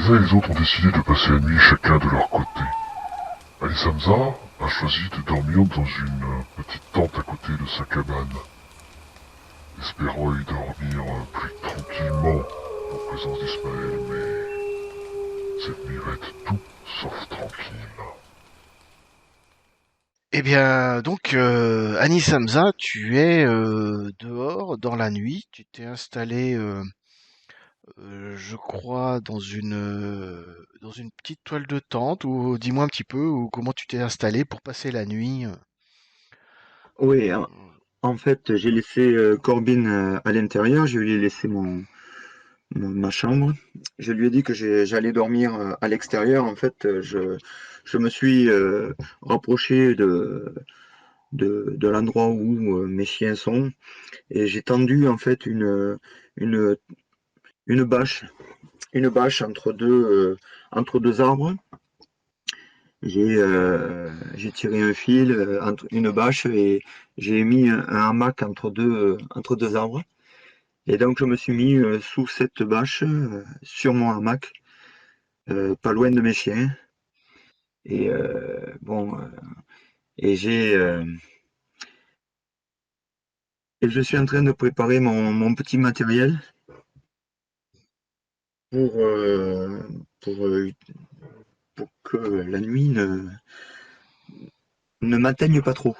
Les uns et les autres ont décidé de passer la nuit chacun de leur côté. Ali Samza a choisi de dormir dans une petite tente à côté de sa cabane, espérant y dormir plus tranquillement en présence d'Ismaël, mais cette nuit va être tout sauf tranquille. Eh bien, donc, Anis Hamza, tu es dehors dans la nuit. Tu t'es installé, je crois, dans une petite toile de tente. Ou dis-moi un petit peu, ou comment tu t'es installé pour passer la nuit. Oui, en fait, j'ai laissé Corbin à l'intérieur, je lui ai laissé ma chambre. Je lui ai dit que j'allais dormir à l'extérieur. En fait, je me suis rapproché de l'endroit où mes chiens sont et j'ai tendu en fait une, une bâche, une bâche entre deux arbres. J'ai tiré un fil entre une bâche et j'ai mis un hamac entre deux arbres. Et donc je me suis mis sous cette bâche, sur mon hamac, pas loin de mes chiens. Et bon, et et je suis en train de préparer mon petit matériel pour, euh, pour, euh, pour que la nuit ne m'atteigne pas trop.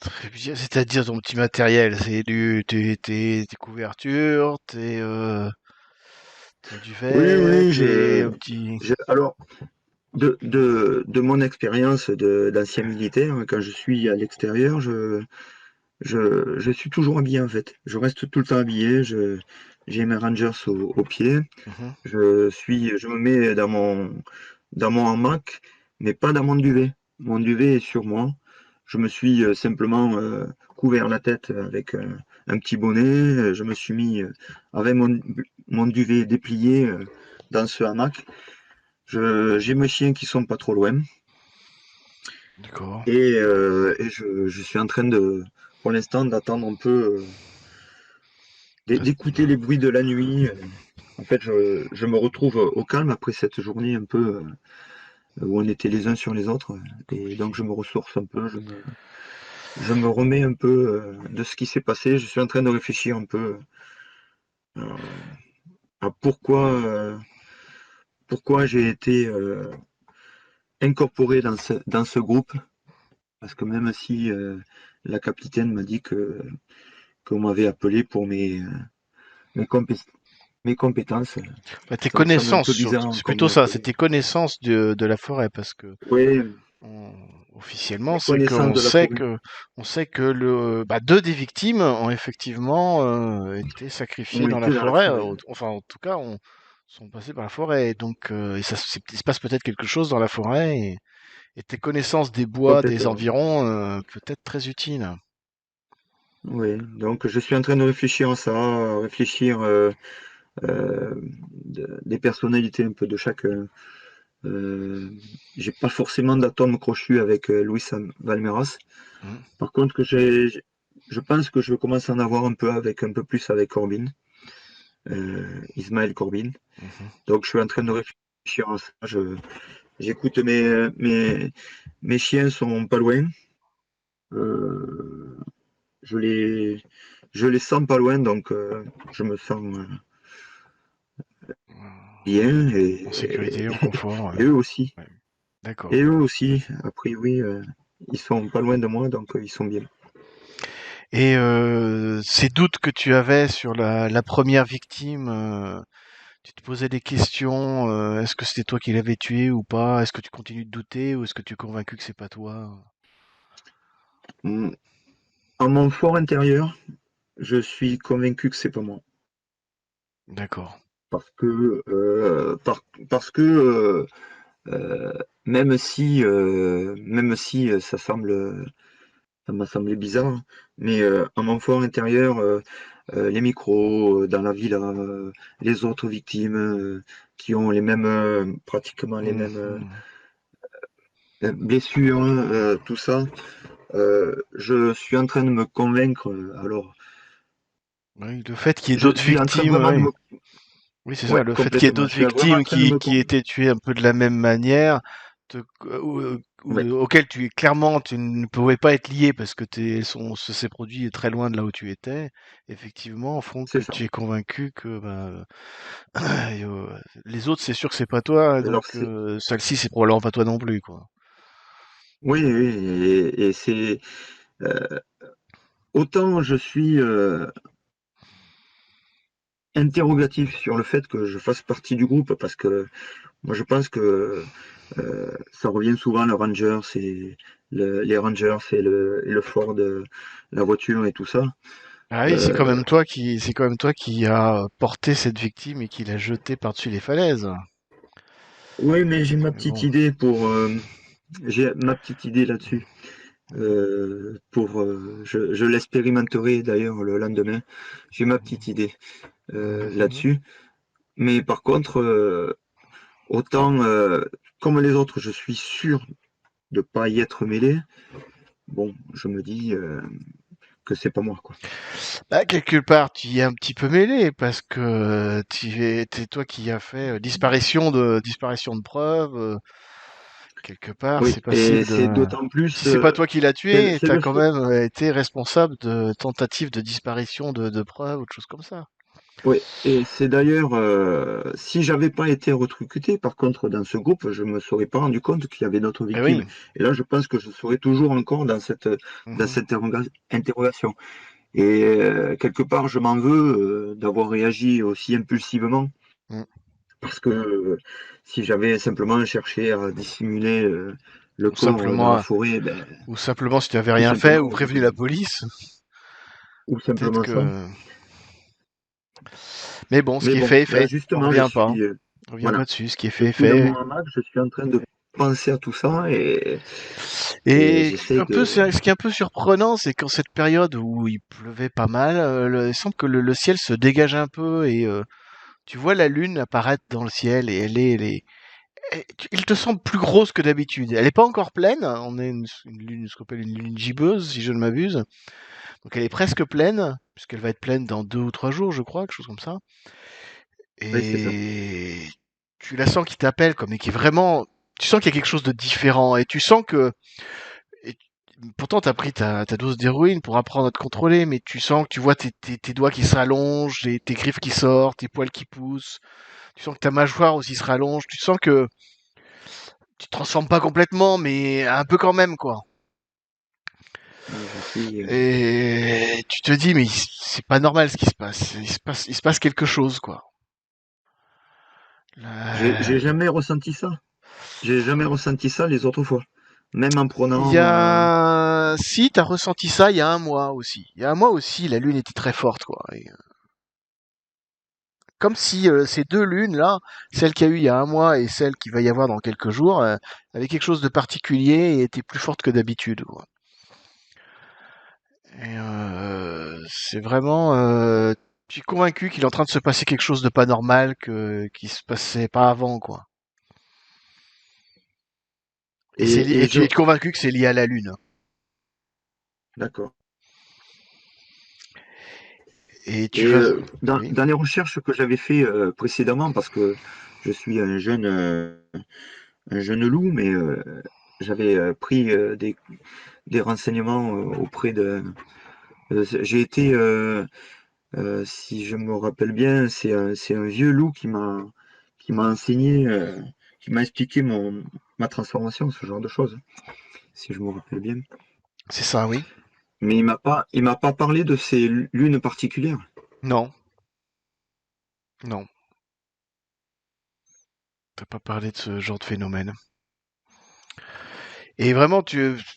Très bien, c'est-à-dire ton petit matériel, c'est tes couvertures, ton Oui, duvet, oui, tes petits. alors de mon expérience d'ancien militaire, quand je suis à l'extérieur, je suis toujours habillé en fait. Je reste tout le temps habillé. J'ai mes Rangers aux pieds. Mhm. Je me mets dans mon hamac, mais pas dans mon duvet. Mon duvet est sur moi. Je me suis simplement couvert la tête avec un petit bonnet. Je me suis mis avec mon duvet déplié dans ce hamac. J'ai mes chiens qui sont pas trop loin. D'accord. Et je suis en train pour l'instant, d'attendre un peu, d'écouter les bruits de la nuit. En fait, je me retrouve au calme après cette journée un peu où on était les uns sur les autres. Et donc, je me ressource un peu, je me remets un peu de ce qui s'est passé. Je suis en train de réfléchir un peu euh, à pourquoi j'ai été incorporé dans ce groupe. Parce que même si la capitaine m'a dit qu'on m'avait appelé pour mes, compé- mes compétences, Bah, tes ça me semble un connaissances peu surtout. bizarre C'est qu'on plutôt m'ait ça, c'est appelé. tes connaissances de la forêt parce que Oui, on- officiellement mes connaissances de la forêt. on sait que deux des victimes ont effectivement été Ont sacrifiées dans la été dans la forêt. forêt. Enfin, en tout cas, sont passés par la forêt. Donc, il se passe peut-être quelque chose dans la forêt et tes connaissances des bois, des Complètement. environs, peut-être très utiles. Oui, donc je suis en train de réfléchir à ça, à réfléchir euh, des personnalités un peu de chaque. Euh, j'ai pas forcément d'atome crochu avec Luis Valmeras. Mhm, Par contre, je pense que je commence à en avoir un peu un peu plus avec Corbin, Ismaël Corbin. mhm. Donc je suis en train de réfléchir à ça. J'écoute mes chiens sont pas loin. Euh, je les, je les sens pas loin, donc je me sens bien En sécurité, en confort. et eux aussi. Ouais. D'accord. Et eux aussi, a priori, ils sont pas loin de moi, donc ils sont bien. Et ces doutes que tu avais sur la première victime, tu te posais des questions, est-ce que c'était toi qui l'avais tué ou pas? Est-ce que tu continues de douter ou est-ce que tu es convaincu que c'est pas toi? Mm. En mon fort intérieur, je suis convaincu que c'est pas moi. D'accord. Parce que, parce que euh, même si ça m'a semblé bizarre, mais en mon fort intérieur, les micros dans la villa, les autres victimes qui ont les mêmes, pratiquement les mêmes Mhm. blessures, tout ça, je suis en train de me convaincre. Alors, Oui, le fait qu'il y ait je d'autres suis en train victimes, vraiment de oui. me, Oui, c'est ça, Ouais, le fait qu'il y ait complètement. Je d'autres suis vraiment en victimes train de me qui étaient tuées un peu de la même manière, te- ouais, auxquelles clairement tu ne pouvais pas être lié parce que ce s'est produit très loin de là où tu étais, effectivement, font c'est que ça. tu es convaincu que et, les autres, c'est sûr que c'est pas toi, donc Alors c'est celle-ci, c'est probablement pas toi non plus, quoi. oui, oui, et c'est autant je suis interrogatif sur le fait que je fasse partie du groupe parce que moi je pense que ça revient souvent le Rangers et les Rangers et le Ford, la voiture et tout ça. Ah oui, Euh, c'est quand même toi qui a porté cette victime et qui l'a jetée par-dessus les falaises. oui, mais j'ai ma Mais petite bon. idée j'ai ma petite idée là-dessus. Je l'expérimenterai d'ailleurs le lendemain. J'ai ma petite idée Mhm. là-dessus. Mais par contre, autant comme les autres, je suis sûr de pas y être mêlé. Bon, je me dis que c'est pas moi, quoi. Bah, quelque part, tu y es un petit peu mêlé parce que c'est toi qui as fait disparition de preuves. Quelque part, Oui, c'est et possible c'est de. d'autant plus, Si c'est pas toi qui l'as tué, c'est t'as le quand seul. même été responsable de tentative de disparition de preuves ou de choses comme ça. Oui, et c'est d'ailleurs, si j'avais pas été recruté, par contre, dans ce groupe, je me serais pas rendu compte qu'il y avait d'autres Eh victimes. oui. Et là, je pense que je serais toujours encore dans Mhm. cette interrogation. Et quelque part, je m'en veux d'avoir réagi aussi impulsivement, Mm. parce que si j'avais simplement cherché à dissimuler le Ou corps dans la simplement, forêt, ben, ou simplement si tu avais tout rien fait ou simplement, prévenu la police, ou peut-être simplement ça. que. Mais bon, ce Mais qui est bon, fait est là fait. On justement, revient pas. On revient pas voilà, dessus. Ce qui est je fait est suis dans fait. mon hamac, je suis en train de penser à tout ça et Et j'essaie un peu, de. ce qui est un peu surprenant, c'est qu'en cette période où il pleuvait pas mal, il semble que le ciel se dégage un peu et tu vois la lune apparaître dans le ciel et il te semble plus grosse que d'habitude. Elle est pas encore pleine. On est une lune, ce qu'on appelle une lune gibbeuse, si je ne m'abuse. Donc elle est presque pleine, puisqu'elle va être pleine dans 2 ou 3 jours, je crois, quelque chose comme ça. Oui, c'est ça. Et tu la sens qui t'appelle, comme et qui est vraiment. Tu sens qu'il y a quelque chose de différent et tu sens que et pourtant, t'as pris ta dose d'héroïne pour apprendre à te contrôler, mais tu sens que tu vois tes doigts qui s'allongent, tes griffes qui sortent, tes poils qui poussent. Tu sens que ta mâchoire aussi se rallonge. Tu sens que tu te transformes pas complètement, mais un peu quand même, quoi. Ah, je suis. Et tu te dis, mais c'est pas normal ce qui se passe. Il se passe quelque chose, quoi. J'ai Là, jamais ressenti ça. J'ai jamais ressenti ça les autres fois. Même en il y prenant. a, si t'as ressenti ça, il y a un mois aussi. Il y a un mois aussi, la lune était très forte, quoi. Comme si ces deux lunes-là, celle qu'il y a eu il y a un mois et celle qu'il va y avoir dans quelques jours, avaient quelque chose de particulier et étaient plus fortes que d'habitude, quoi. Et c'est vraiment, je suis convaincu qu'il est en train de se passer quelque chose de pas normal qui se passait pas avant, quoi. Et Et je. tu es convaincu que c'est lié à la lune. D'accord. Et tu Et vas, oui, dans les recherches que j'avais fait précédemment, parce que je suis un jeune loup, mais j'avais pris des renseignements auprès de. J'ai été, si je me rappelle bien, c'est un vieux loup qui m'a enseigné, qui m'a expliqué ma transformation, ce genre de choses, si je me rappelle bien. c'est ça, oui. Mais il m'a pas parlé de ces lunes particulières. Non, non, t'as pas parlé de ce genre de phénomène. Et vraiment,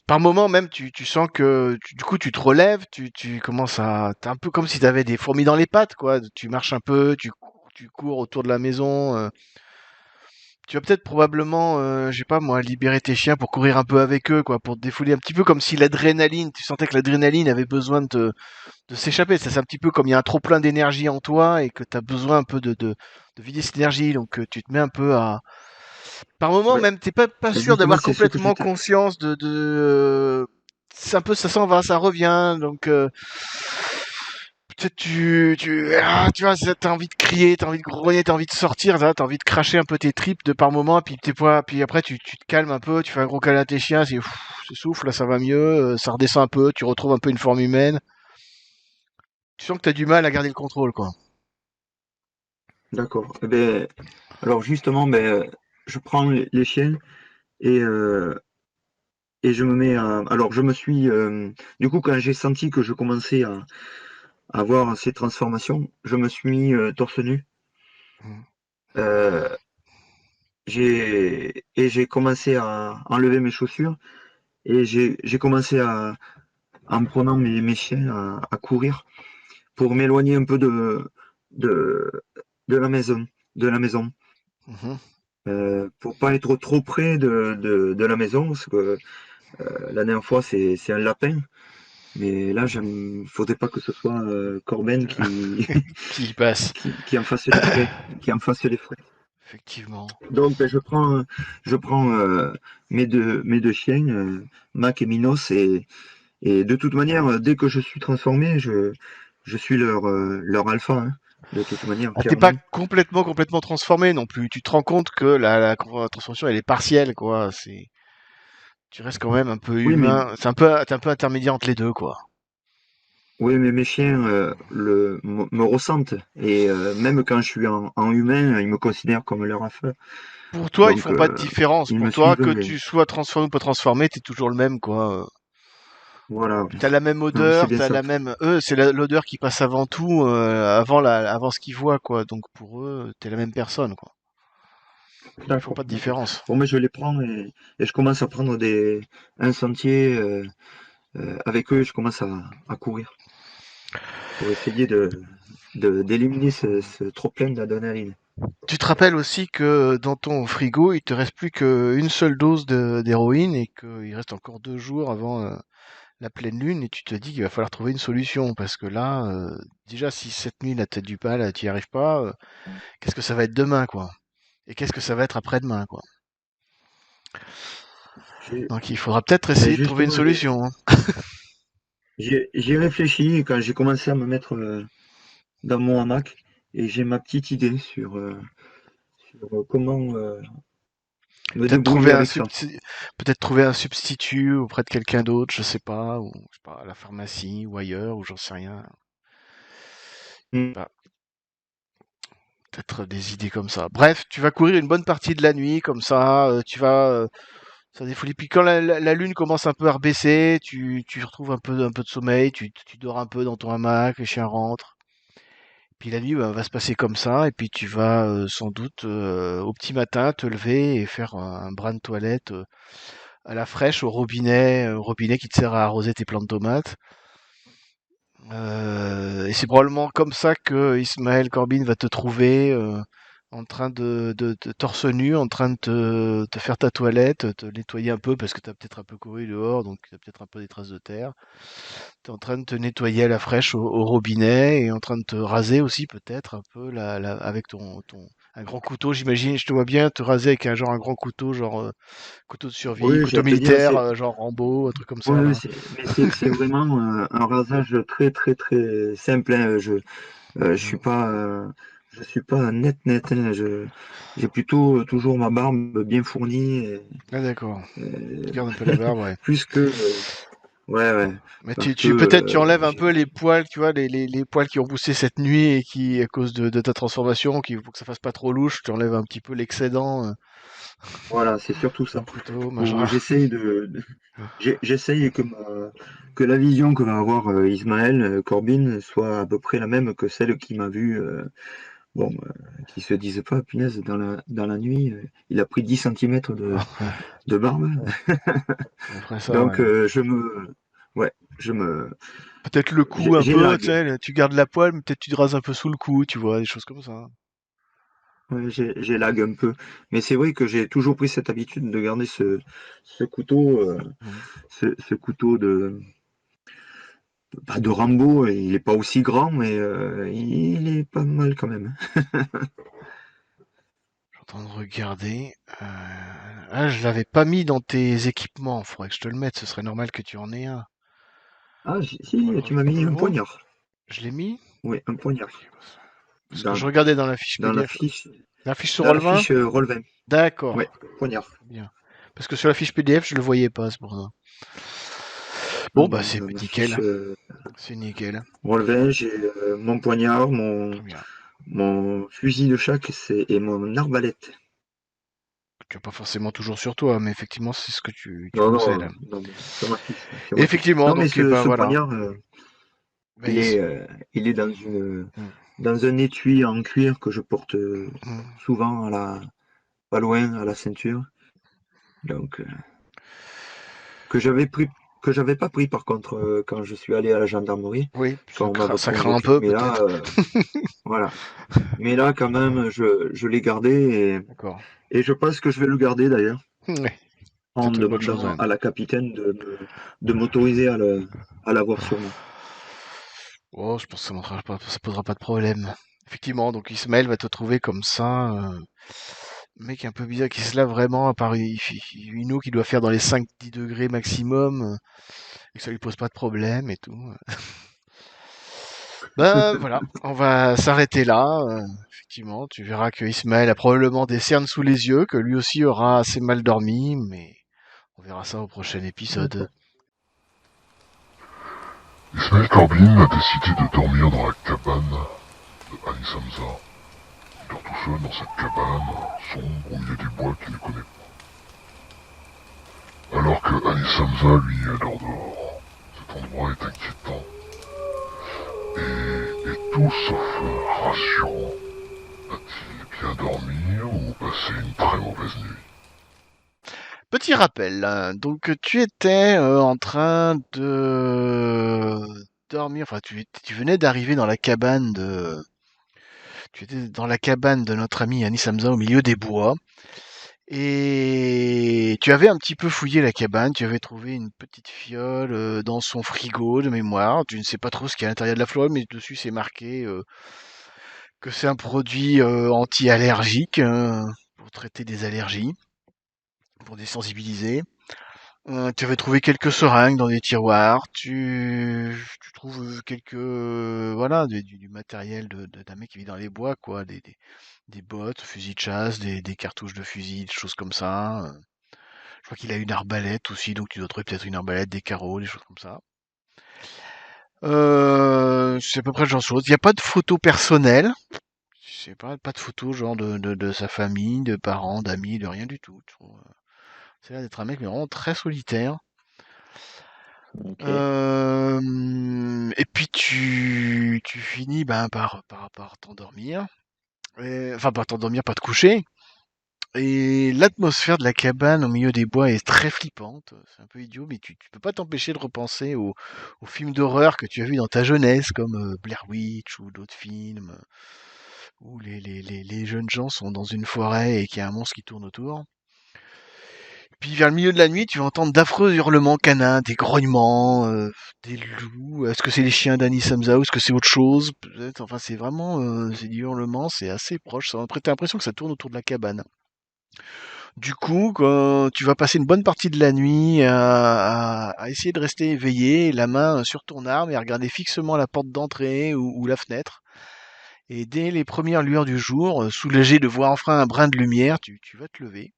par moment même, tu sens que, du coup, tu te relèves, tu commences t'es un peu comme si t'avais des fourmis dans les pattes, quoi. Tu marches un peu, tu cours autour de la maison. Tu vas peut-être probablement, je sais pas moi, libérer tes chiens pour courir un peu avec eux, quoi, pour te défouler un petit peu comme si l'adrénaline, tu sentais que l'adrénaline avait besoin de s'échapper. C'est un petit peu comme il y a un trop plein d'énergie en toi et que tu as besoin un peu de vider cette énergie. Donc tu te mets un peu à, par moment Ouais, même, t'es pas sûr justement, d'avoir c'est ce que complètement j'étais. conscience c'est un peu, ça s'en va, ça revient. Donc tu vois, t'as envie de crier, t'as envie de grogner, t'as envie de sortir, t'as envie de cracher un peu tes tripes de par moment, puis après tu te calmes un peu, tu fais un gros câlin à tes chiens, tu souffles, là ça va mieux, ça redescend un peu, tu retrouves un peu une forme humaine. Tu sens que t'as du mal à garder le contrôle, quoi. D'accord. Eh ben, alors justement, je prends les chiens et, et je me mets à... Alors je me suis... du coup, quand j'ai senti que je commençais à avoir ces transformations, je me suis mis torse nu. Mhm. Euh, j'ai commencé à enlever mes chaussures et j'ai commencé en prenant mes chiens à courir pour m'éloigner un peu de, de la maison, de la maison. Mhm. Pour pas être trop près de la maison, parce que la dernière fois c'est un lapin, mais là faudrait pas que ce soit Corben Qui y passe. qui en fasse les frais, qui en fasse les frais. Effectivement. Donc je prends mes deux chiens, Mac et Minos, et de toute manière, dès que je suis transformé, je suis leur alpha, hein, de toute manière, Ah, t'es pas clairement. complètement transformé non plus. Tu te rends compte que la transformation elle est partielle, quoi. Tu restes quand même un peu Oui, mais humain. T'es un peu intermédiaire entre les deux, quoi. Oui, mais mes chiens me ressentent. Et même quand je suis en humain, ils me considèrent comme leur affaire. Pour toi, ils Donc, font pas de différence. ils Pour me toi, suivent. que Mais tu sois transformé ou pas transformé, t'es toujours le même, quoi. voilà. T'as la même Non, c'est odeur, bien t'as ça. la même. Eux, c'est l'odeur qui passe avant tout, avant ce qu'ils voient, quoi. Donc pour eux, t'es la même personne, quoi. Ils font D'accord, pas de d'accord. différence. Bon, mais je les prends et je commence à prendre un sentier avec eux. Je commence à courir pour essayer d'éliminer ce trop plein d'adrénaline. Tu te rappelles aussi que dans ton frigo, il te reste plus qu'une seule dose d'héroïne et qu'il reste encore 2 jours avant la pleine lune et tu te dis qu'il va falloir trouver une solution parce que là, déjà si cette nuit la tête du pal, tu y arrives pas, qu'est-ce que ça va être demain, quoi? Et qu'est-ce que ça va être après-demain, quoi? J'ai- Donc il faudra peut-être Ben essayer de trouver une justement, solution, hein. j'y ai réfléchi quand j'ai commencé à me mettre dans mon hamac et j'ai ma petite idée sur comment me Peut-être débrouiller trouver avec ça. peut-être trouver un substitut auprès de quelqu'un d'autre, je sais pas, ou je sais pas, à la pharmacie ou ailleurs, ou j'en sais rien. Mm. Bah, peut-être des idées comme ça. Bref, tu vas courir une bonne partie de la nuit comme ça, ça défoule. Puis quand la lune commence un peu à rebaisser, tu retrouves un peu de sommeil, tu dors un peu dans ton hamac, les chiens rentrent. Puis la nuit bah, va se passer comme ça, et puis tu vas sans doute au petit matin te lever et faire un brin de toilette à la fraîche au robinet qui te sert à arroser tes plants de tomates. Et c'est probablement comme ça que Ismaël Corbin va te trouver en train de torse nu, en train de te faire ta toilette, te nettoyer un peu parce que tu as peut-être un peu couru dehors, donc tu as peut-être un peu des traces de terre. Tu es en train de te nettoyer à la fraîche au robinet et en train de te raser aussi peut-être un peu avec un grand couteau, j'imagine. Je te vois bien te raser avec un grand couteau, genre couteau de survie, Oui, couteau j'allais te dire, militaire, genre Rambo, un truc comme ça ouais, là. mais c'est vraiment un rasage très simple, hein. Mm. Je suis pas net, hein. J'ai plutôt toujours ma barbe bien fournie, Ah d'accord. Tu euh, gardes un peu la barbe, ouais. plus que, ouais, Mais parce que peut-être tu enlèves un peu les poils, tu vois, les poils qui ont poussé cette nuit et qui, à cause de ta transformation, qui faut que ça fasse pas trop louche, tu enlèves un petit peu l'excédent voilà, c'est surtout d'un ça. couteau, Où machin. j'essaye j'essaye que la vision que va avoir Ismaël Corbin soit à peu près la même que celle qui m'a vu, qui se disent pas, punaise, dans la nuit, il a pris 10 centimètres de barbe. Après ça, Donc ouais. ouais, je me, Peut-être le cou un peu, tu j'élague. sais, tu gardes la poil, mais peut-être tu te rases un peu sous le cou, tu vois, des choses comme ça. Ouais, j'élague un peu. Mais c'est vrai que j'ai toujours pris cette habitude de garder ce couteau, Mhm. ce couteau pas de Rambo, il est pas aussi grand, mais il est pas mal quand même. Je suis en train de regarder. Ah, je l'avais pas mis dans tes équipements, faudrait que je te le mette, ce serait normal que tu en aies un. Ah, si, tu m'as mis un Oh, poignard. je l'ai mis? Oui, un poignard. Ok, parce que Dans, je regardais dans la fiche dans la PDF. fiche, La fiche sur dans la Roll20? fiche Roll20. Oui, D'accord, poignard. bien. Parce que sur la fiche PDF, je le voyais pas, c'est pour ça. Bon, Non, bah non, c'est dans la nickel. fiche C'est nickel. Roll20, j'ai mon poignard, Très bien. mon fusil de chaque et mon arbalète. Tu as pas forcément toujours sur toi, mais effectivement, c'est ce que tu Non, possèdes. non, non, mais sur ma fiche. Sur ma fiche. Effectivement, Non, mais donc, eh ben ce voilà. poignard, Ben, il est, euh, il est Mm, dans un étui en cuir que je porte mm. souvent pas loin à la ceinture. Donc, que j'avais pris, que j'avais pas pris par contre quand je suis allé à la gendarmerie, Oui, quand on m'avait ça craint un convoqué. peu, Mais là, peut-être. voilà. Mais là, quand même, je l'ai gardé D'accord. et je pense que je vais le garder d'ailleurs Ouais, en c'est une bonne chose, demandant ouais. à la capitaine de m'autoriser à l'avoir sur moi. Oh, je pense que ça posera pas de problème. Effectivement, donc Ismaël va te trouver comme ça, mec un peu bizarre qui se lave vraiment, à part une eau qui doit faire dans les 5-10 degrés maximum, et que ça lui pose pas de problème et tout. Ben voilà, on va s'arrêter là. Effectivement, tu verras que Ismaël a probablement des cernes sous les yeux, que lui aussi aura assez mal dormi, mais on verra ça au prochain épisode. D'accord. Ismaël Corbin a décidé de dormir dans la cabane de Annie Samza. Il dort tout seul dans cette cabane, sombre au milieu des bois qu'il ne connaît pas. Alors que Annie Samza, lui, dort dehors. Cet endroit est inquiétant et tout sauf rassurant. Va-t-il bien dormir ou passer une très mauvaise nuit? Petit rappel, hein, donc tu étais en train de dormir, enfin tu venais d'arriver dans la cabane tu étais dans la cabane de notre ami Anis Hamza au milieu des bois, et tu avais un petit peu fouillé la cabane, tu avais trouvé une petite fiole dans son frigo de mémoire, tu ne sais pas trop ce qu'il y a à l'intérieur de la fiole, mais dessus c'est marqué que c'est un produit anti-allergique pour traiter des allergies, pour désensibiliser. Tu avais trouvé quelques seringues dans des tiroirs. Tu trouves quelques voilà du matériel d'un mec qui vit dans les bois, quoi, des bottes, fusils de chasse, des cartouches de fusil, des choses comme ça. Je crois qu'il a une arbalète aussi, donc tu dois trouver peut-être une arbalète, des carreaux, des choses comme ça. C'est à peu près le genre de choses. Il n'y a pas de photos personnelles. Je sais pas de photos genre de sa famille, de parents, d'amis, de rien du tout. C'est l'air d'être un mec mais vraiment très solitaire. Ok. Et puis tu finis ben, par t'endormir. Enfin, par t'endormir, pas te coucher. Et l'atmosphère de la cabane au milieu des bois est très flippante. C'est un peu idiot, mais tu peux pas t'empêcher de repenser aux films d'horreur que tu as vus dans ta jeunesse, comme Blair Witch ou d'autres films, où les jeunes gens sont dans une forêt et qu'il y a un monstre qui tourne autour. Puis vers le milieu de la nuit, tu vas entendre d'affreux hurlements canins, des grognements, des loups. Est-ce que c'est les chiens d'Annie Samsa ou est-ce que c'est autre chose? Peut-être. Enfin, c'est vraiment c'est du hurlement, c'est assez proche. Ça va prêter l'impression que ça tourne autour de la cabane. Du coup, quand tu vas passer une bonne partie de la nuit à essayer de rester éveillé, la main sur ton arme et à regarder fixement la porte d'entrée ou la fenêtre. Et dès les premières lueurs du jour, soulagé de voir enfin un brin de lumière, tu vas te lever.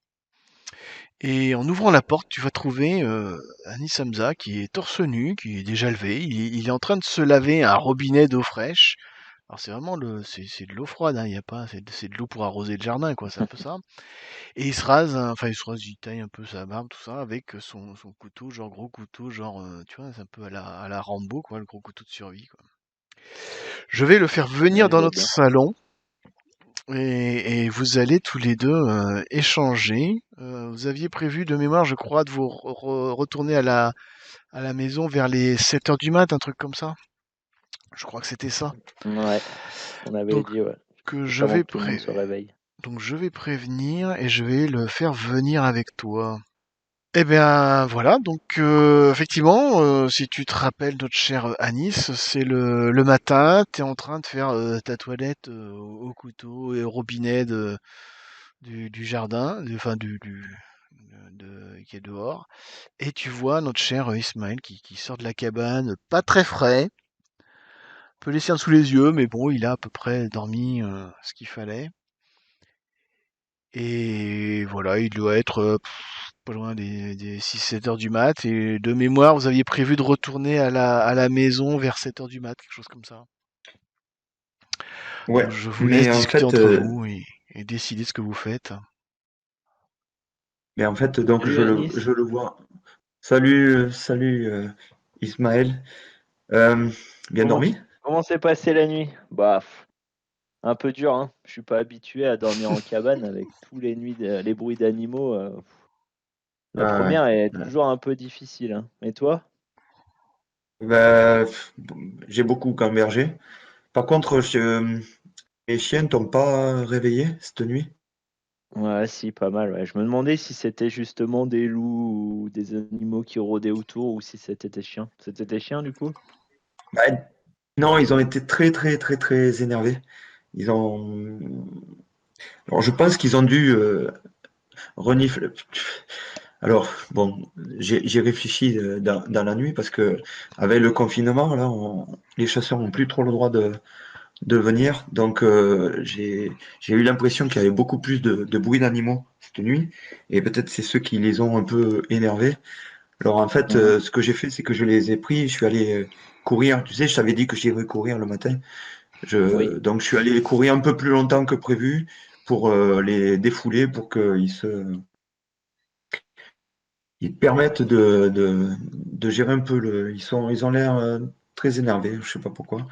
Et en ouvrant la porte, tu vas trouver Anis Hamza qui est torse nu, qui est déjà levé. Il est en train de se laver à un robinet d'eau fraîche. Alors c'est vraiment c'est de l'eau froide, hein, y a pas, c'est de l'eau pour arroser le jardin, quoi. C'est un peu ça. Et il se rase, hein, enfin il taille un peu sa barbe, tout ça, avec son couteau, genre gros couteau, genre, tu vois, c'est un peu à la Rambo, quoi, le gros couteau de survie, quoi. Je vais le faire venir Ouais, je dans vois notre bien. salon. Et vous allez tous les deux échanger. Vous aviez prévu de mémoire, je crois, de vous retourner à la maison vers les 7 heures du mat, un truc comme ça. Je crois que c'était ça. Ouais, ce qu'on avait Donc dit, ouais. que Juste je avant vais que tout le monde se réveille. donc je vais prévenir et je vais le faire venir avec toi. Eh bien voilà, donc effectivement, si tu te rappelles notre cher Anis, c'est le matin, tu es en train de faire ta toilette au couteau et au robinet du jardin, enfin qui est dehors, et tu vois notre cher Ismaël qui sort de la cabane, pas très frais, peu les cernes sous les yeux, mais bon, il a à peu près dormi ce qu'il fallait. Et voilà, il doit être pas loin des 6-7 heures du mat. Et de mémoire, vous aviez prévu de retourner à la maison vers 7 heures du mat, quelque chose comme ça. Ouais, Donc je vous laisse mais en discuter fait, entre vous et décider ce que vous faites. donc Salut Anis. je le vois. Salut, Ismaël. Euh, Bien Comment dormi? comment s'est passée la nuit? Bah, un peu dur, hein. Je suis pas habitué à dormir en cabane avec tous les bruits d'animaux. La Ah ouais. première est Ouais. toujours un peu difficile, hein. Et toi? Bah, j'ai beaucoup gambergé. Par contre, mes chiens t'ont pas réveillé cette nuit? Ouais, si, pas mal, ouais. Je me demandais si c'était justement des loups ou des animaux qui rôdaient autour ou si c'était des chiens. C'était des chiens, du coup? Bah, non, ils ont été très très très très énervés. Ils ont. Alors, je pense qu'ils ont dû renifler. Alors, bon, j'ai réfléchi dans la nuit parce que avec le confinement, là, les chasseurs n'ont plus trop le droit de venir. Donc, j'ai eu l'impression qu'il y avait beaucoup plus de bruit d'animaux cette nuit. Et peut-être c'est ceux qui les ont un peu énervés. Alors, en fait, Mmh. ce que j'ai fait, c'est que je les ai pris. Je suis allé courir. Tu sais, je t'avais dit que j'irais courir le matin. Oui, Donc, je suis allé courir un peu plus longtemps que prévu pour les défouler, pour qu'ils ils permettent de gérer un peu ils ont l'air très énervés, je sais pas pourquoi.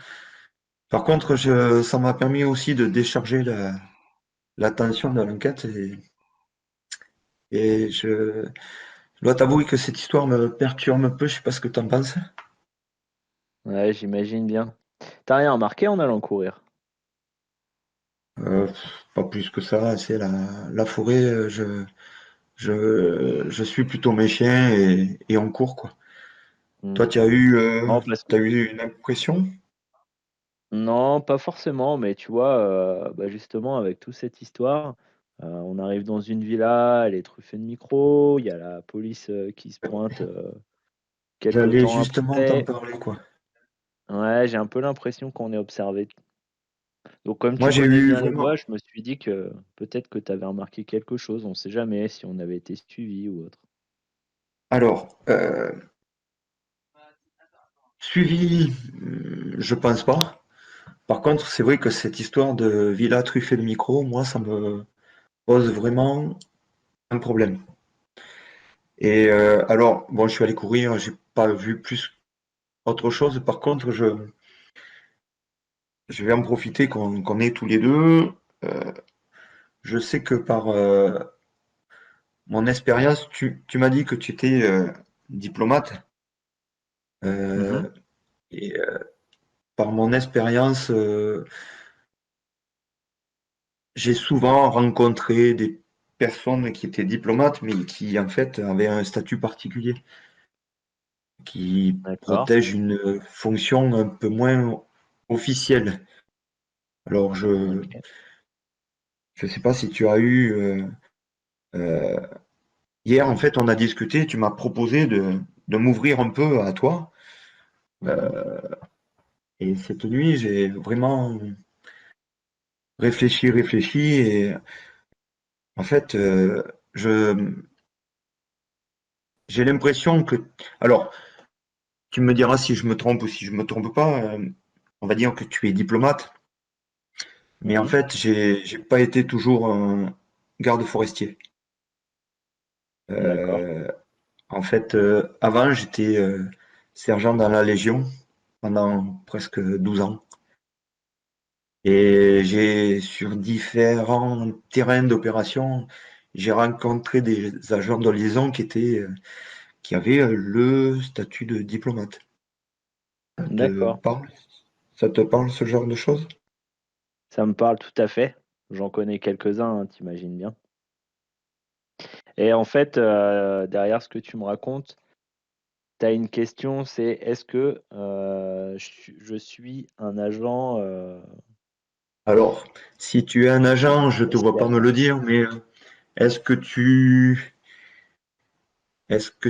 Par contre, ça m'a permis aussi de décharger la tension de l'enquête et je dois t'avouer que cette histoire me perturbe un peu, je sais pas ce que tu en penses. ouais, j'imagine bien. T'as rien remarqué en allant courir? Euh, Pas plus que ça, c'est la forêt, je suis plutôt mes chiens et on court, quoi. Mmh. Toi, Non, parce que tu as eu une impression? non, pas forcément, mais tu vois, bah, justement avec toute cette histoire, on arrive dans une villa, elle est truffée de micros, il y a la police, qui se pointe, quelque J'allais temps justement t'en après. parler, quoi. Ouais, j'ai un peu l'impression qu'on est observé. Donc comme Moi, tu j'ai connais eu bien les vraiment. bois, je me suis dit que peut-être que tu avais remarqué quelque chose, on sait jamais si on avait été suivi ou autre. Alors, suivi, je pense pas. Par contre, c'est vrai que cette histoire de villa truffée de micros, moi, ça me pose vraiment un problème. Et alors, bon, je suis allé courir, j'ai pas vu plus autre chose. Par contre, je vais en profiter qu'on est tous les deux. Euh, je sais que par mon expérience, tu m'as dit que tu étais diplomate. Mmh. Euh, et par mon expérience, j'ai souvent rencontré des personnes qui étaient diplomates, mais qui en fait avaient un statut particulier, qui D'accord. protègent une fonction un peu moins officielle. Alors OK. je sais pas si tu as eu euh, hier en fait on a discuté, tu m'as proposé de m'ouvrir un peu à toi. Mmh. Euh, et cette nuit j'ai vraiment réfléchi et en fait je j'ai l'impression que alors tu me diras si je me trompe ou si je me trompe pas. On va dire que tu es diplomate, mais en Oui, fait, j'ai pas été toujours un garde forestier. d'accord. Euh, En fait, avant, j'étais sergent dans la Légion pendant presque 12 ans. Et sur différents terrains d'opération, j'ai rencontré des agents de liaison qui avaient le statut de diplomate. Ça te D'accord. parle? Ça te parle ce genre de choses? Ça me parle tout à fait. J'en connais quelques-uns, hein, tu bien. Et en fait, derrière ce que tu me racontes, tu as une question, c'est est-ce que, je suis un agent, Alors, si tu es un agent, je te vois pas spécial? me le dire, mais est-ce que tu, est-ce que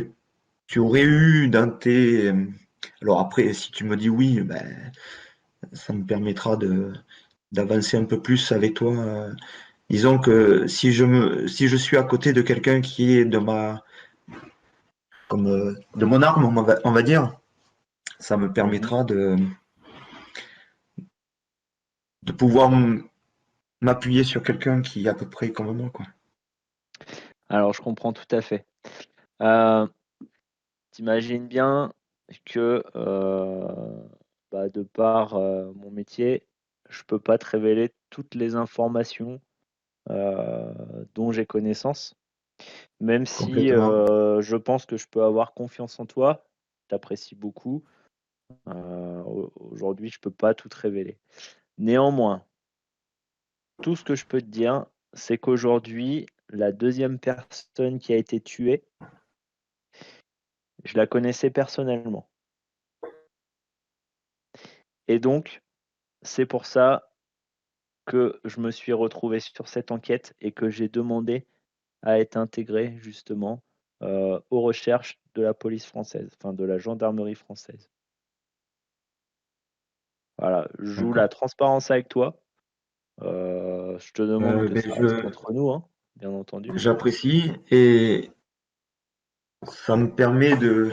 tu aurais eu dans tes, alors après, si tu me dis oui, ben, ça me permettra d'avancer un peu plus avec toi. Disons que si je suis à côté de quelqu'un qui est de mon arme, on va dire, ça me Mhm. permettra de pouvoir m'appuyer sur quelqu'un qui est à peu près comme moi, quoi. Alors, je comprends tout à fait. Euh, T'imagines bien que bah, de par mon métier, je peux pas te révéler toutes les informations euh, dont j'ai connaissance, même si Complètement. je pense que je peux avoir confiance en toi. Je t'apprécie beaucoup. Aujourd'hui, je peux pas tout te révéler. Néanmoins, tout ce que je peux te dire, c'est qu'aujourd'hui, la deuxième personne qui a été tuée, je la connaissais personnellement. Et donc, c'est pour ça que je me suis retrouvé sur cette enquête et que j'ai demandé à être intégré justement aux recherches de la police française, enfin de la gendarmerie française. Voilà, je joue la D'accord. transparence avec toi. Je te demande que Ben, ça reste entre nous, hein, bien entendu. j'apprécie et ça me permet de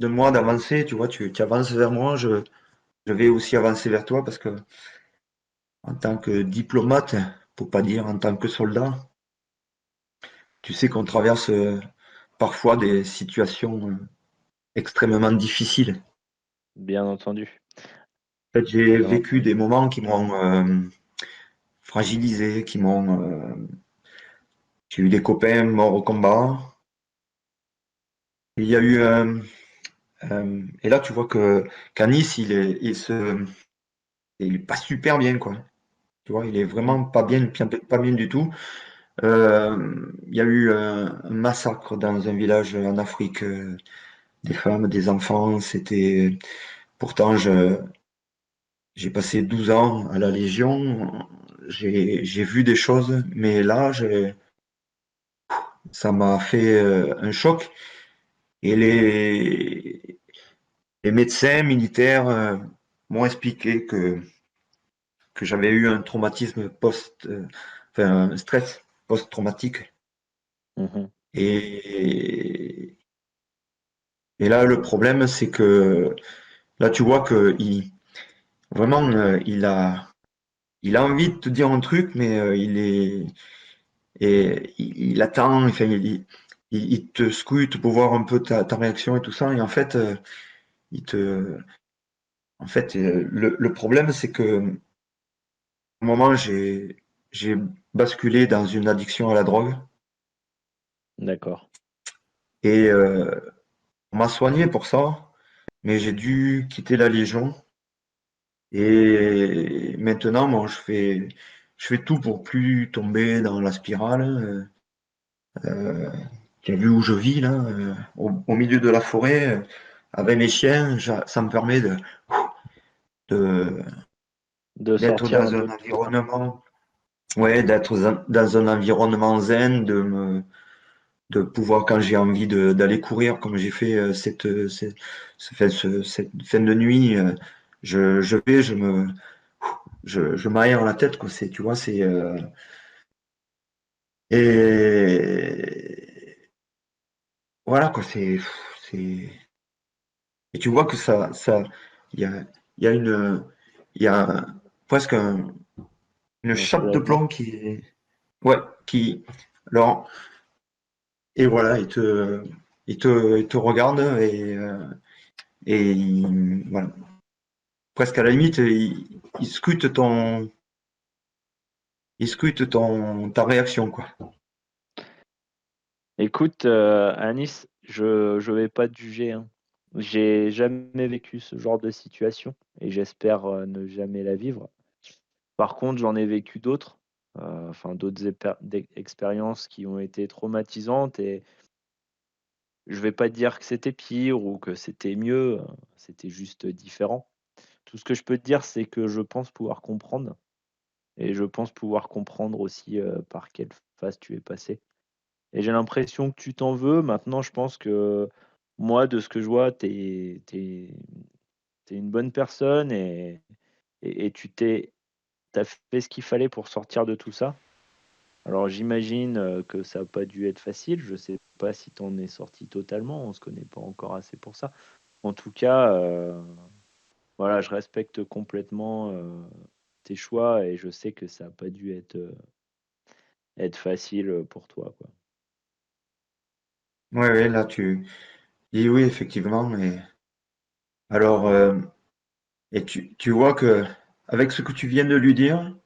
moi d'avancer. Tu vois, tu avances vers moi, je vais aussi avancer vers toi parce que en tant que diplomate, pour pas dire en tant que soldat, tu sais qu'on traverse parfois des situations extrêmement difficiles. Bien entendu, En fait, j'ai bien vécu entendu. des moments qui m'ont fragilisé, j'ai eu des copains morts au combat. Il y a eu et là tu vois que qu'Anis il est pas super bien quoi. Tu vois, il est Mhm, vraiment pas bien du tout. Il y a eu un massacre dans un village en Afrique, des femmes, des enfants. C'était pourtant j'ai passé 12 ans à la Légion. J'ai vu des choses, mais là ça m'a fait un choc. Et les médecins militaires m'ont expliqué que j'avais eu un traumatisme enfin un stress post-traumatique. mhm. Et, et là, le problème, c'est que là, tu vois que vraiment, il a envie de te dire un truc, mais il attend, enfin, il te scrute pour voir un peu ta réaction et tout ça. Et en fait, il te, le problème, c'est que à un moment, j'ai basculé dans une addiction à la drogue D'accord. et on m'a soigné pour ça, mais j'ai dû quitter la Légion. Et maintenant, moi, je fais tout pour plus tomber dans la spirale. Tu as vu où je vis, là, au milieu de la forêt, avec mes chiens, ça me permet de- De d'être sortir un dans un peu de tout ça. environnement, ouais, d'être dans un environnement zen, de pouvoir, quand j'ai envie d'aller courir, comme j'ai fait cette fin de nuit, je vais, je m'aère la tête, quoi. Tu vois, et voilà, quoi. C'est, et tu vois que il y a, il y a il y a presque une Un chape de soulagement. plomb ouais, alors, et voilà, il te regarde et voilà. Presque à la limite, il scrute ta réaction, quoi. Écoute, Anis, je vais pas te juger, hein. J'ai jamais vécu ce genre de situation et j'espère ne jamais la vivre. Par contre, j'en ai vécu d'autres, enfin d'autres expériences qui ont été traumatisantes et je vais pas te dire que c'était pire ou que c'était mieux, c'était juste différent. Tout ce que je peux te dire, c'est que je pense pouvoir comprendre et je pense pouvoir comprendre aussi par quelle phase tu es passé. Et j'ai l'impression que tu t'en veux. Maintenant, je pense que moi, de ce que je vois, tu es une bonne personne et t'as fait ce qu'il fallait pour sortir de tout ça. Alors j'imagine que ça n'a pas dû être facile. Je sais pas si tu en es sorti totalement. On se connaît pas encore assez pour ça. En tout cas, voilà, je respecte complètement tes choix et je sais que ça n'a pas dû être facile pour toi, quoi. Ouais, ouais, là, tu dis oui, effectivement. Mais alors, et tu vois que avec ce que tu viens de lui dire,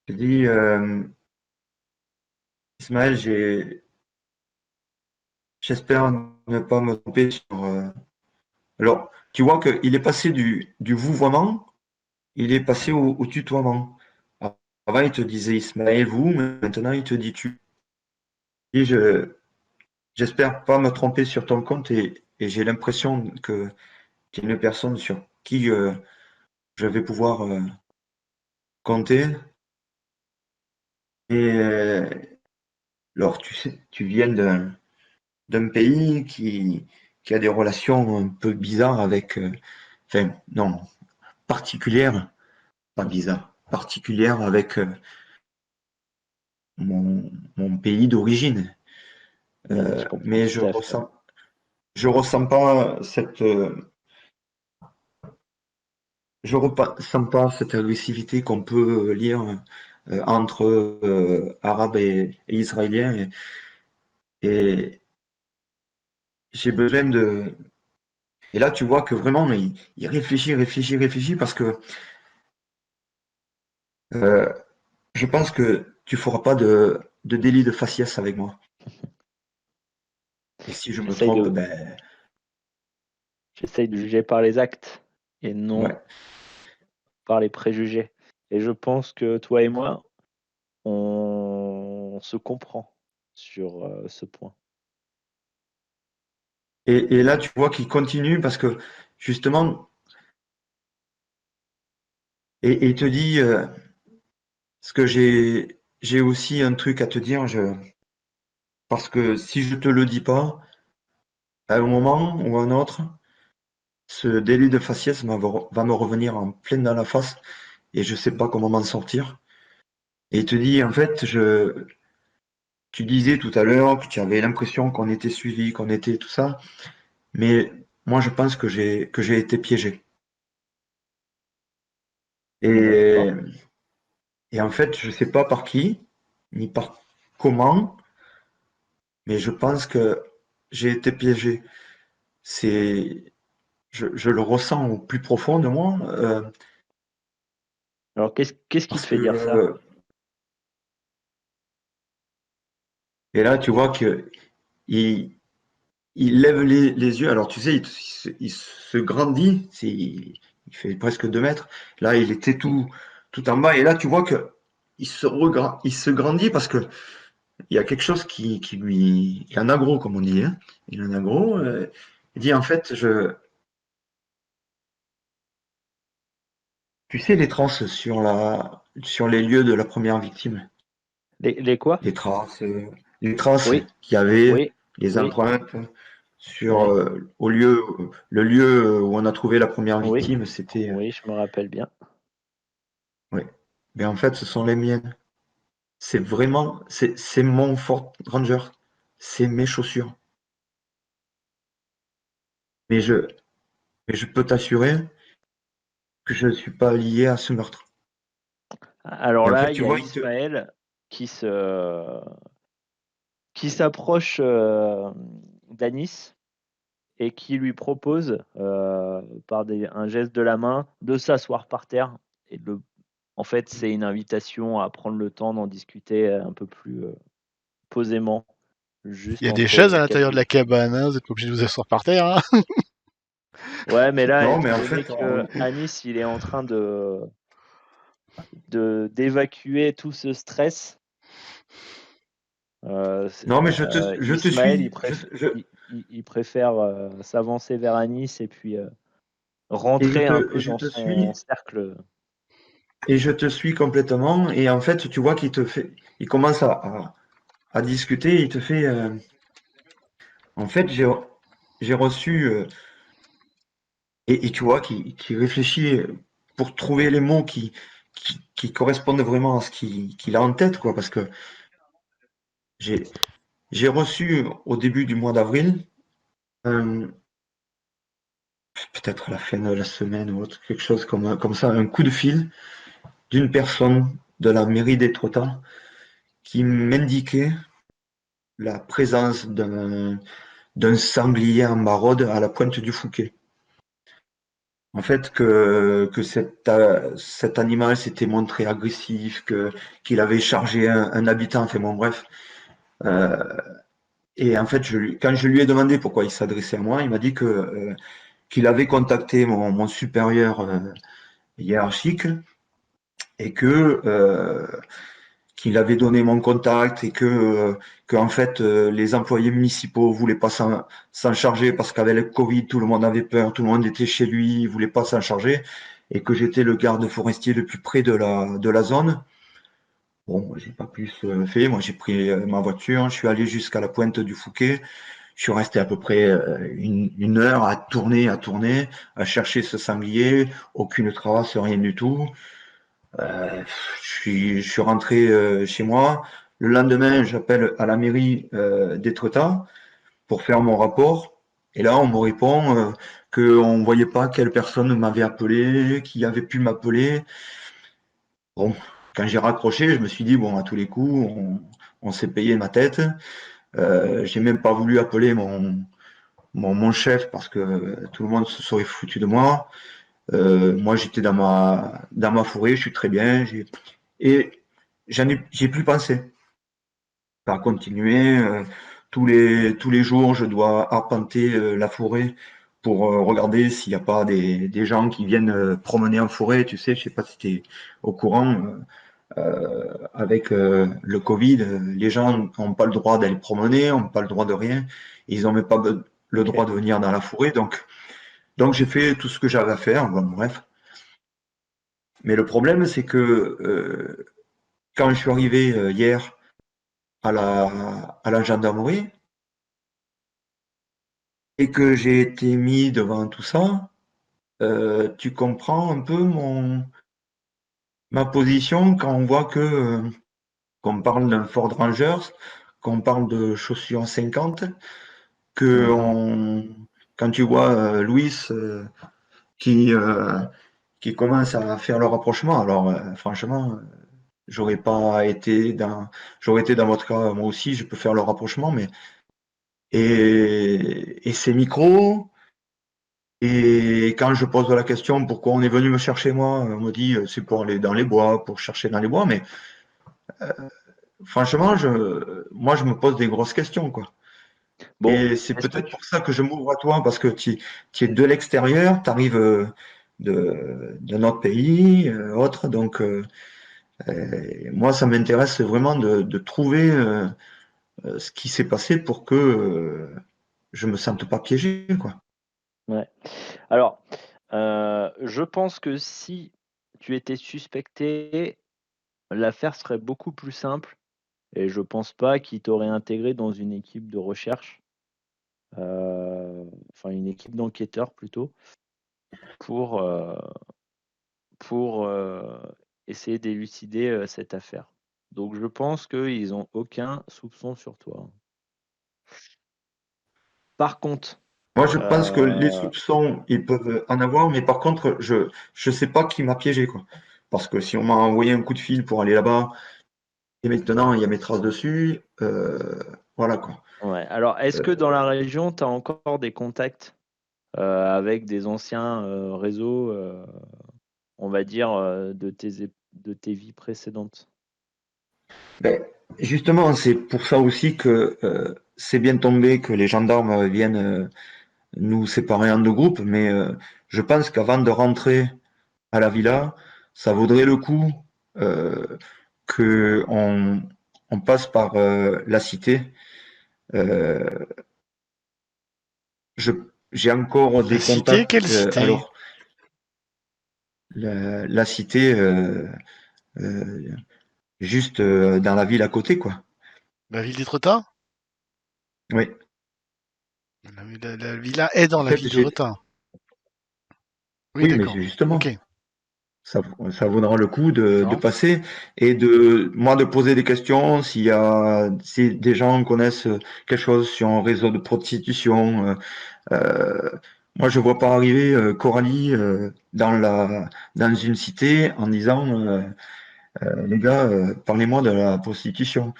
tu dis, Ismaël, j'espère ne pas me tromper sur. Alors, tu vois qu'il est passé du vouvoiement, il est passé au tutoiement. Avant, il te disait Ismaël, vous, mais maintenant, il te dit tu. Et j'espère pas me tromper sur ton compte et j'ai l'impression que tu es une personne sur qui je vais pouvoir compter. Et alors, tu sais, tu viens d'un pays qui a des relations un peu bizarres avec, enfin, non, particulières, pas bizarres, particulières avec mon pays d'origine. Je comprends Mais tout à fait. je ressens pas je ressens pas cette agressivité qu'on peut lire entre Arabes et Israéliens. Et j'ai besoin de. Et là, tu vois que vraiment, il réfléchit parce que euh, je pense que tu feras pas de délit de faciès avec moi. Et si je me J'essaye trompe, de, ben j'essaye de juger par les actes et non ouais. par les préjugés. Et je pense que toi et moi, on se comprend sur ce point. Et là, tu vois qu'il continue parce que justement, et il te dit, parce que j'ai aussi un truc à te dire, parce que si je te le dis pas, à un moment ou à un autre, ce délit de faciès va me revenir en plein dans la face et je sais pas comment m'en sortir. Et il te dit, en fait, tu disais tout à l'heure que tu avais l'impression qu'on était suivi, qu'on était tout ça, mais moi je pense que j'ai été piégé. Et, D'accord. et en fait, je sais pas par qui, ni par comment, mais je pense que j'ai été piégé. C'est, je le ressens au plus profond de moi, Alors qu'est-ce qui te parce fait dire ça? que, et là, tu vois que il lève les yeux. Alors, tu sais, il se grandit, il fait presque 2 mètres. Là, il était tout en bas. Et là, tu vois que il se grandit parce que il y a quelque chose qui lui. Il en a gros, comme on dit. Hein. Il en a gros. Il dit, en fait, tu sais, les traces sur les lieux de la première victime. Les quoi? Les traces, les traces Oui, qu'il y avait, oui, les oui, empreintes sur oui, le lieu où on a trouvé la première oui, victime, c'était oui, je me rappelle bien. ouais. Mais en fait, ce sont les miennes. C'est mon Ford Ranger, c'est mes chaussures. Mais je mais je peux t'assurer que je ne suis pas lié à ce meurtre. Alors Et en là, fait, il tu y a vois, Ismaël qui se qui s'approche d'Anis et qui lui propose, par un geste de la main, de s'asseoir par terre. Et en fait, c'est une invitation à prendre le temps d'en discuter un peu plus posément, Il juste y a des entre chaises à l'intérieur de quelques. la cabane, hein, vous êtes pas obligé de vous asseoir par terre, hein. Ouais, mais là, non, mais étant en donné fait, que Anis, il est en train d'évacuer tout ce stress, non, mais je te Ismaël, suis, il préfère s'avancer vers Anis et puis rentrer un peu je dans te suis. son cercle. Et je te suis complètement. Et en fait, tu vois il commence à discuter. Il te fait, en fait, j'ai reçu et tu vois, qui réfléchit pour trouver les mots qui correspondent vraiment à ce qu'il a en tête, quoi. Parce que j'ai, j'ai reçu au début du mois d'avril, peut-être à la fin de la semaine ou autre, quelque chose comme ça, un coup de fil d'une personne de la mairie d'Étretat qui m'indiquait la présence d'un sanglier en maraude à la pointe du Fouquet. En fait, que cet animal s'était montré agressif, qu'il avait chargé un habitant, enfin bon, bref. Euh, et en fait, quand je lui ai demandé pourquoi il s'adressait à moi, il m'a dit qu'il avait contacté mon supérieur hiérarchique et qu'il avait donné mon contact et que en fait les employés municipaux voulaient pas s'en charger parce qu'avec le Covid tout le monde avait peur, tout le monde était chez lui, ils voulaient pas s'en charger et que j'étais le garde forestier le plus près de la zone. Bon, moi, j'ai pas plus fait. Moi, j'ai pris ma voiture, je suis allé jusqu'à la pointe du Fouquet. Je suis resté à peu près une heure à tourner, à chercher ce sanglier. Aucune trace, rien du tout. Je suis rentré chez moi. Le lendemain, j'appelle à la mairie d'Étretat pour faire mon rapport. Et là, on me répond qu'on ne voyait pas quelle personne m'avait appelé, qui avait pu m'appeler. Bon, quand j'ai raccroché, je me suis dit, bon, à tous les coups, on s'est payé ma tête. J'ai même pas voulu appeler mon chef parce que tout le monde se serait foutu de moi. Moi, j'étais dans ma forêt, je suis très bien. Et j'ai plus pensé à continuer. Tous les jours, je dois arpenter la forêt pour regarder s'il n'y a pas des gens qui viennent promener en forêt. Tu sais, je sais pas si tu es au courant. Avec le Covid, les gens n'ont pas le droit d'aller promener, n'ont pas le droit de rien. Ils n'ont même pas le droit Ok. de venir dans la forêt. Donc j'ai fait tout ce que j'avais à faire. Bon, bref. Mais le problème, c'est que quand je suis arrivé hier à la gendarmerie et que j'ai été mis devant tout ça, tu comprends un peu ma position quand on voit qu'on parle d'un Ford Rangers, qu'on parle de chaussures 50, que Mhm. quand tu vois Louis qui, euh, qui commence à faire le rapprochement, alors franchement, j'aurais été dans votre cas, moi aussi, je peux faire le rapprochement, mais et ces micros. Et quand je pose la question pourquoi on est venu me chercher moi, on me dit c'est pour aller dans les bois, pour chercher dans les bois. Mais franchement, moi je me pose des grosses questions, quoi. Bon, Et c'est est-ce que peut-être tu... pour ça que je m'ouvre à toi, parce que tu es de l'extérieur, tu arrives de notre pays, autre. Donc moi, ça m'intéresse vraiment de trouver ce qui s'est passé pour que je me sente pas piégé, quoi. Ouais. Alors, je pense que si tu étais suspecté, l'affaire serait beaucoup plus simple et je pense pas qu'il t'aurait intégré dans une équipe de recherche, enfin une équipe d'enquêteurs plutôt, pour, heu pour essayer d'élucider, cette affaire. Donc je pense qu'ils ont aucun soupçon sur toi. Par contre, Moi, je pense que les heu soupçons, ils peuvent en avoir, mais par contre, je sais pas qui m'a piégé, quoi. Parce que si on m'a envoyé un coup de fil pour aller là-bas, et maintenant il y a mes traces dessus, voilà, quoi. ouais, alors est-ce que dans Euh, la région, tu as encore des contacts, avec des anciens, réseaux, on va dire, de tes vies précédentes? ben, justement, c'est pour ça aussi que c'est bien tombé que les gendarmes viennent nous séparer en deux groupes, mais je pense qu'avant de rentrer à la villa, ça vaudrait le coup euh, que on passe par la cité. Euh, je, j'ai encore La des cité? contacts. Quelle cité? Alors, la cité, euh, juste dans la ville à côté, quoi. La ville d'Étretat? Oui. La villa est dans En la fait, ville d'Étretat. Oui, Oui, mais d'accord. justement, Ok. ça vaudra le coup de D'accord. passer et de poser des questions si des gens connaissent quelque chose sur un réseau de prostitution. Euh, moi, je vois pas arriver Coralie dans une cité en disant les gars, parlez-moi de la prostitution.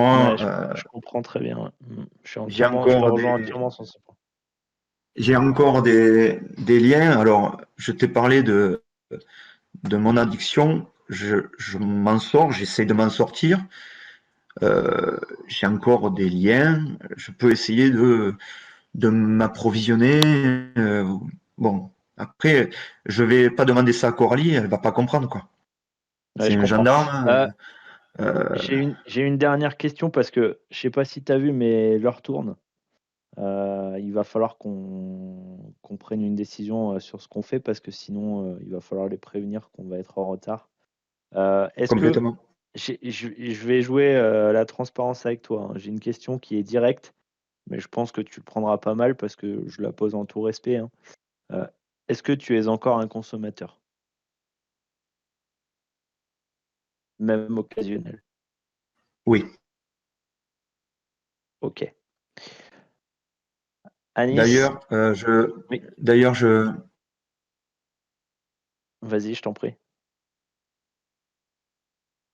Ouais, Moi, je comprends très bien. Ouais. j'ai Je te encore rejoins des entièrement sur ce point. j'ai encore des liens. Alors, je t'ai parlé de mon addiction. Je m'en sors, j'essaie de m'en sortir. J'ai encore des liens. Je peux essayer de m'approvisionner. Bon, après, je vais pas demander ça à Coralie, elle va pas comprendre, quoi. Ouais, C'est je un comprends. gendarme. J'ai une dernière question parce que je sais pas si tu as vu, mais l'heure tourne. Il va falloir qu'on prenne une décision sur ce qu'on fait parce que sinon, il va falloir les prévenir qu'on va être en retard. Est-ce que Complètement. je vais jouer la transparence avec toi, hein. J'ai une question qui est directe, mais je pense que tu le prendras pas mal parce que je la pose en tout respect, hein. Euh, Est-ce que tu es encore un consommateur, même occasionnel? Oui. Ok. Anis, D'ailleurs, oui, d'ailleurs, je, vas-y, je t'en prie.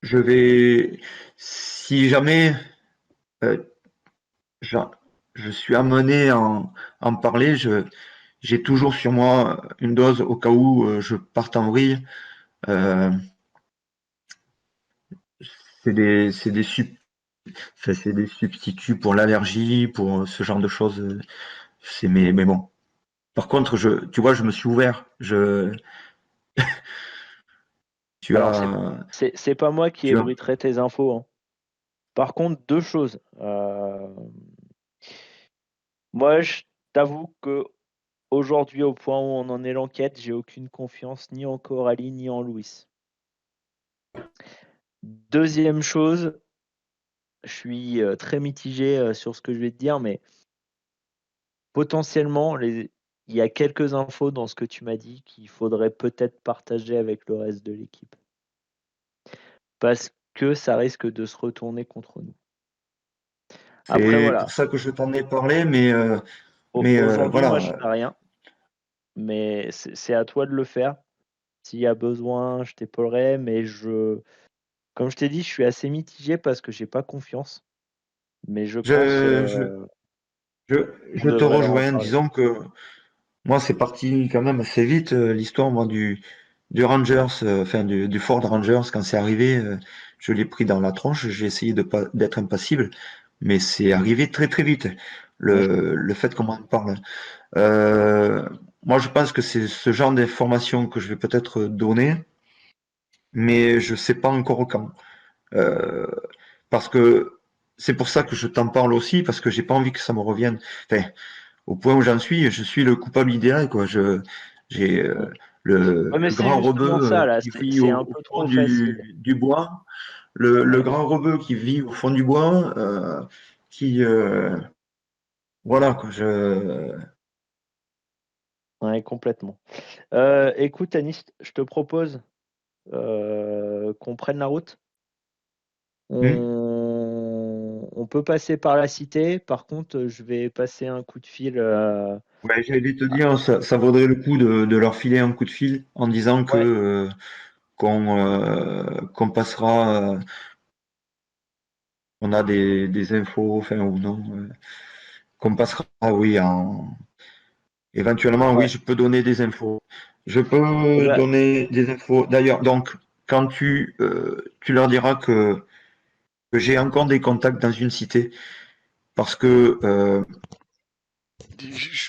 je vais, si jamais euh, je, je suis amené à en parler, j'ai toujours sur moi une dose au cas où je parte en vrille. Euh, c'est des substituts pour l'allergie, pour ce genre de choses. Mais bon. Par contre, tu vois, je me suis ouvert. Tu Alors, as, c'est pas moi qui tu as, ébruiterai tes infos, hein. Par contre, deux choses. Moi, je t'avoue que aujourd'hui, au point où on en est l'enquête, j'ai aucune confiance ni en Coralie ni en Louis. Deuxième chose, je suis très mitigé sur ce que je vais te dire, mais potentiellement, il y a quelques infos dans ce que tu m'as dit qu'il faudrait peut-être partager avec le reste de l'équipe. Parce que ça risque de se retourner contre nous. Après, c'est voilà. pour ça que je t'en ai parlé, mais Aujourd'hui, moi, je voilà. fais rien, mais c'est à toi de le faire. S'il y a besoin, je t'épaulerai, mais comme je t'ai dit, je suis assez mitigé parce que j'ai pas confiance. Mais je pense Je, je, je, qu'on je te devrait leur en rejoins. parler. Disons que moi, c'est parti quand même assez vite, l'histoire moi, du Rangers, enfin du Ford Rangers, quand c'est arrivé, je l'ai pris dans la tronche, j'ai essayé de pas d'être impassible, mais c'est arrivé très très vite, Ouais, je comprends. le fait qu'on m'en parle. Euh, Moi, je pense que c'est ce genre d'informations que je vais peut-être donner, mais je sais pas encore quand. Euh, Parce que c'est pour ça que je t'en parle aussi, parce que j'ai pas envie que ça me revienne. Enfin, au point où j'en suis, je suis le coupable idéal, quoi. J'ai Mm. Ouais, mais le c'est grand justement rebeu ça, là. qui vit C'est un au peu fond trop facile. du bois, le Ouais, grand rebeu qui vit au fond du bois, qui, voilà, quoi. ouais, complètement. Écoute, Anis, je te propose qu'on prenne la route. Hmm. On peut passer par la cité. Par contre, je vais passer un coup de fil. Ouais, j'allais te dire, ça vaudrait le coup de leur filer un coup de fil en disant que Ouais, qu'on passera, on a des infos, enfin ou non, qu'on passera, oui, éventuellement, oui, ouais. je peux donner des infos. Je peux Déjà, donner des infos. D'ailleurs, donc, quand tu leur diras que j'ai encore des contacts dans une cité, parce que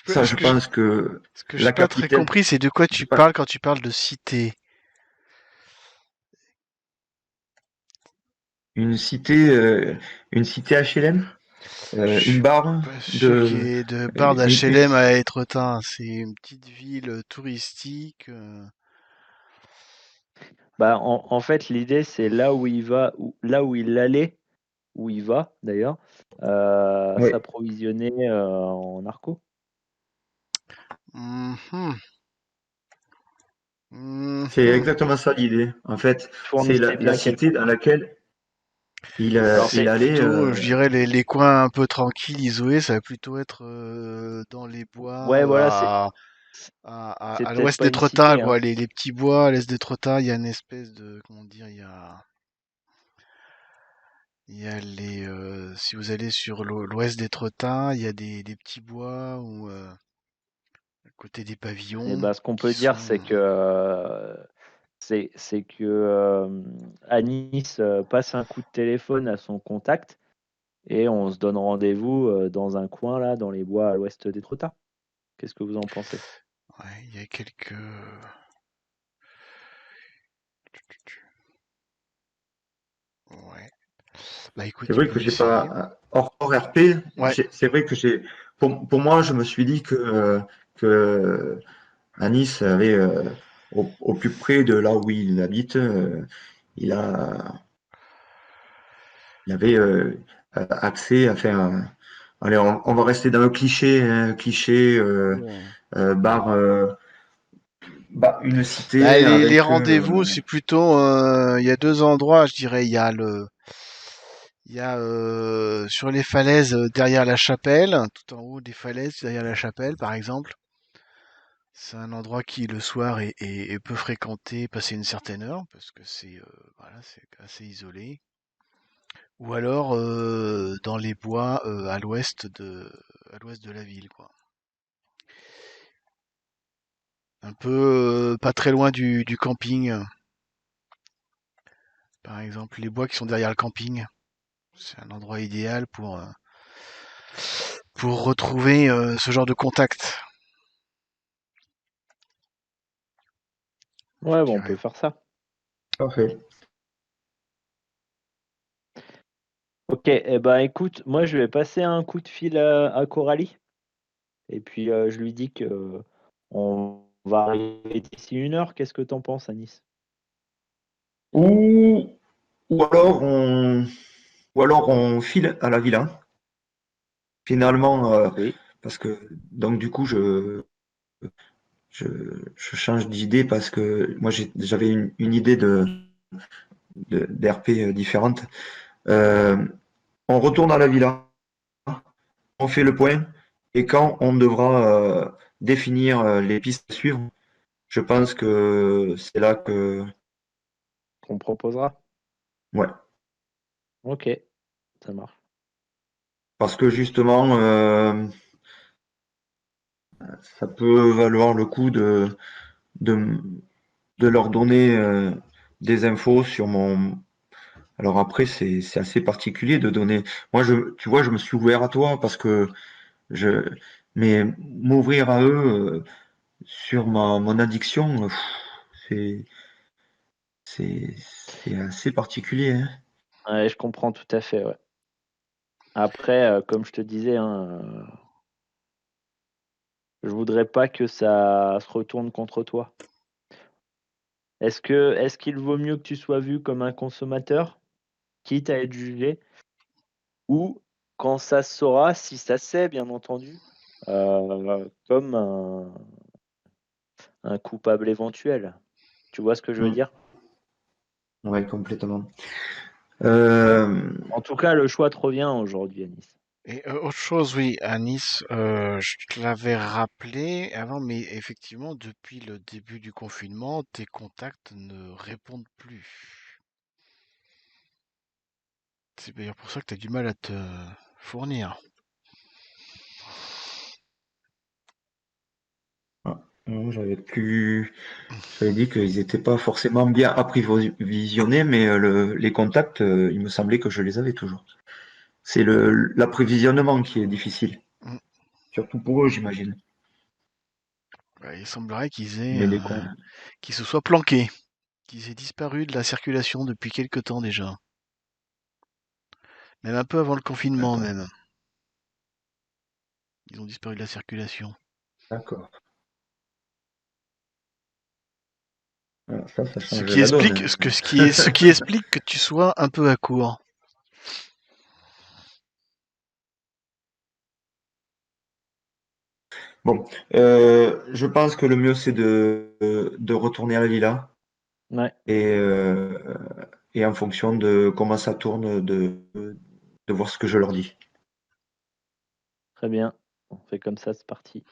ça, je pense que Ce que j'ai la pas très capitaine, compris, c'est de quoi je tu sais pas, parles quand tu parles de cité. une cité HLM, Je une suis barre pas sûr qu'il y de, ait de bar une d'HLM à Étretat. C'est une petite ville touristique. bah, en fait, l'idée, c'est là où il va, là où il allait, où il va d'ailleurs, oui. s'approvisionner en narco. Mhm. C'est Mhm. exactement ça l'idée. En fait, c'est Fournissez la bien quel cité dans coin? laquelle Alors il c'est allait. Plutôt, je dirais les coins un peu tranquilles, isolés, ça va plutôt être dans les bois ouais, voilà, c'est à peut-être l'ouest pas des une Trottins, cité, hein. quoi. Les petits bois à l'est des Trottins, il y a une espèce de, comment dire, il y a si vous allez sur l'ouest des Trottins, il y a des petits bois ou à côté des Et pavillons ben, ce qu'on qui peut dire, sont. c'est que Anis passe un coup de téléphone à son contact et on se donne rendez-vous dans un coin là, dans les bois à l'ouest des Trottins. Qu'est-ce que vous en pensez? Ouais, il y a quelques. Ouais. Bah écoute, C'est tu vrai que peux j'ai essayer. pas hors RP. Ouais. C'est vrai que j'ai. Pour moi, je me suis dit que Anis avait au plus près de là où il habite, il a il avait accès à faire. Allez, on va rester dans le cliché, hein, cliché Ouais. bar, une Bah, cité les avec. rendez-vous, c'est plutôt, il y a deux endroits, je dirais. Il y a sur les falaises derrière la chapelle, tout en haut des falaises derrière la chapelle, par exemple. C'est un endroit qui le soir est peu fréquenté, passé une certaine heure, parce que voilà, c'est assez isolé. Ou alors dans les bois à l'ouest de la ville, quoi. Un peu pas très loin du camping, par exemple, les bois qui sont derrière le camping. C'est un endroit idéal pour retrouver ce genre de contact, je Ouais, bon, on dirais. peut faire ça. Parfait. Ok, eh ben écoute, moi je vais passer un coup de fil à Coralie et puis je lui dis que on va arriver d'ici 1 heure. Qu'est-ce que t'en penses, Anis? Ou, ou alors on file à la villa. Finalement, Oui, parce que donc du coup je, je change d'idée parce que moi j'avais une idée d'RP différente. Euh, on retourne à la villa, on fait le point, et quand on devra définir les pistes à suivre, je pense que c'est là que qu'on proposera. ouais, Ok, ça marche. parce que justement ça peut valoir le coup de, de leur donner des infos sur mon. Alors après, c'est assez particulier de donner. Moi, tu vois, je me suis ouvert à toi parce que je, mais m'ouvrir à eux sur mon addiction, c'est, c'est assez particulier, hein. Ouais, je comprends tout à fait, ouais. Après, comme je te disais, hein, je voudrais pas que ça se retourne contre toi. Est-ce qu'il vaut mieux que tu sois vu comme un consommateur, quitte à être jugé, ou quand ça se saura, si ça se sait, bien entendu, comme un coupable éventuel. Tu vois ce que je veux Mm. dire? Ouais, complètement. Euh, En tout cas, le choix te revient aujourd'hui, Anis. Et autre chose, oui, à Nice, je te l'avais rappelé avant, mais effectivement, depuis le début du confinement, tes contacts ne répondent plus. C'est d'ailleurs pour ça que tu as du mal à te fournir. ah, non, j'avais dit qu'ils n'étaient pas forcément bien approvisionnés, mais les contacts, il me semblait que je les avais toujours. C'est l'approvisionnement qui est difficile, Mm. surtout pour eux, j'imagine. Ouais, il semblerait Mais les con... qu'ils se soient planqués, qu'ils aient disparu de la circulation depuis quelque temps déjà. Même un peu avant le confinement D'accord. même. Ils ont disparu de la circulation. D'accord. Ah, ça Ce change qui la donne, explique, hein. ce qui explique que tu sois un peu à court. Bon, je pense que le mieux c'est de retourner à la villa Ouais, et en fonction de comment ça tourne, de voir ce que je leur dis. très bien. On fait comme ça, c'est parti.